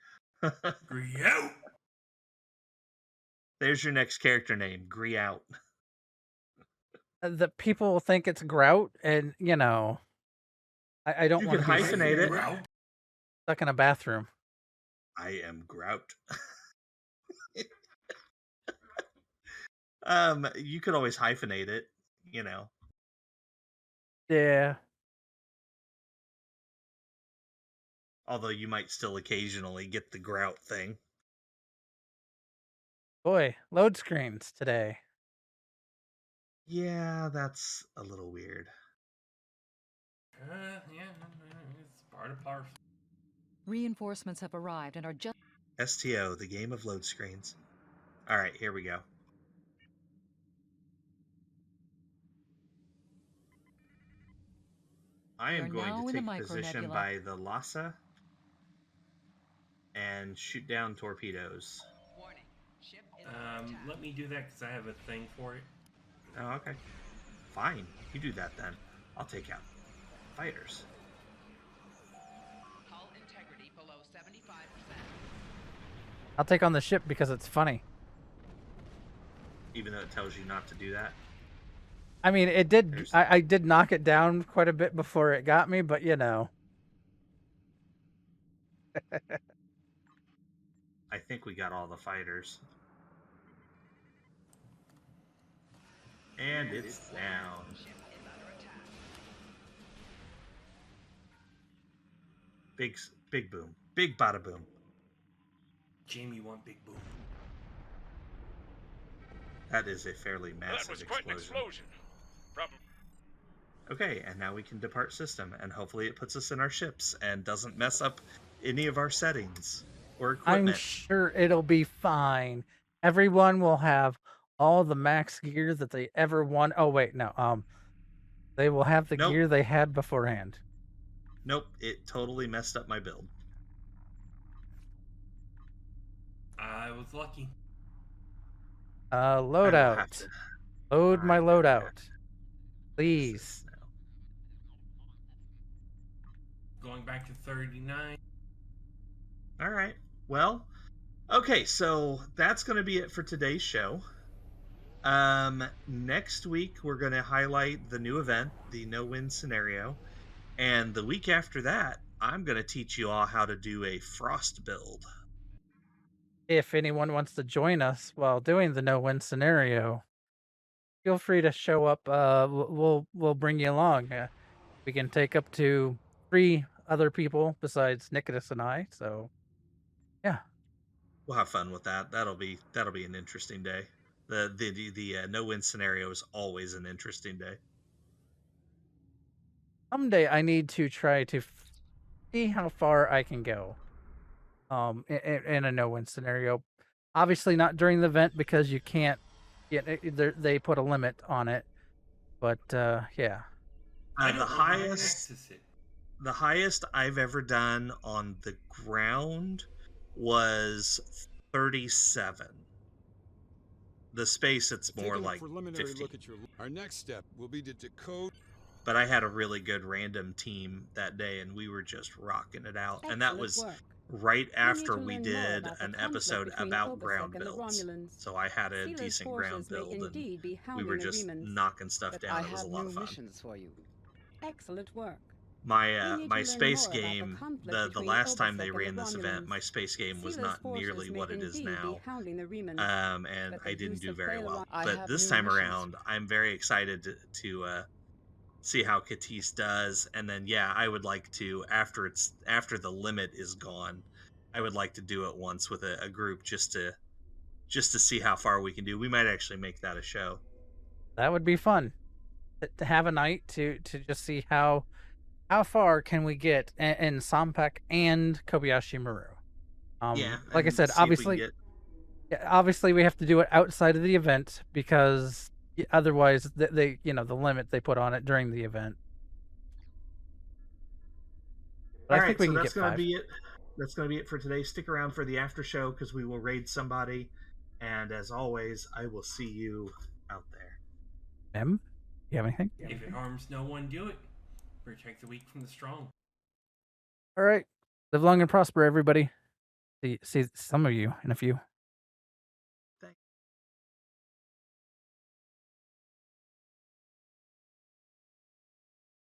Grebog! There's your next character name, Greout. The people will think it's Grout, and you know, I don't want to be hyphenate it. Stuck in a bathroom. I am Grout. You could always hyphenate it, you know. Yeah. Although you might still occasionally get the Grout thing. Boy, load screens today. Yeah, that's a little weird. Yeah, it's part of parcel. Reinforcements have arrived and are just... STO, the game of load screens. All right, here we go. I am going to take position by the Lhasa and shoot down torpedoes. Let me do that because I have a thing for it. Oh, okay. Fine. You do that then. I'll take out fighters. Hull integrity below 75%. I'll take on the ship because it's funny. Even though it tells you not to do that? I mean, it did. I did knock it down quite a bit before it got me, but you know. I think we got all the fighters. And it's down. Big boom. Big bada boom. Jamie, you want big boom? That is a fairly massive That was quite an explosion. Okay, and now we can depart system, and hopefully it puts us in our ships and doesn't mess up any of our settings or equipment. I'm sure it'll be fine. Everyone will have all the max gear that they ever want. Oh wait, no. They will have the gear they had beforehand. Nope, it totally messed up my build. I was lucky. Loadout. Load my loadout. Please. Going back to 39. All right. Well, okay, so that's going to be it for today's show. Next week, we're going to highlight the new event, the no-win scenario. And the week after that, I'm going to teach you all how to do a frost build. If anyone wants to join us while doing the no-win scenario, feel free to show up. We'll bring you along. We can take up to 3 other people besides Nikodas and I. So, yeah, we'll have fun with that. That'll be an interesting day. The no-win scenario is always an interesting day. Someday I need to try to see how far I can go. In a no-win scenario, obviously not during the event because you can't. They put a limit on it, but yeah. The highest I've ever done on the ground was 37. The space, it's more like 50. Our next step will be to decode. But I had a really good random team that day, and we were just rocking it out. And that was right after we did an episode about ground builds. So I had a decent ground build, and we were just knocking stuff down. It was a lot of fun. For you. Excellent work. My space game, the last time they ran this event, my space game was not nearly what it is now, and I didn't do very well. But this time around, I'm very excited to see how Katis does, and then I would like to, after the limit is gone, I would like to do it once with a group just to see how far we can do. We might actually make that a show. That would be fun to have a night to just see how far can we get in Sampak and Kobayashi Maru. Like I said, obviously we have to do it outside of the event because otherwise they the limit they put on it during the event. But I think we can get 5. That's going to be it for today. Stick around for the after show because we will raid somebody. And as always, I will see you out there. You have anything? If it harms no one, do it. Protect the weak from the strong. All right. Live long and prosper, everybody. See some of you in a few.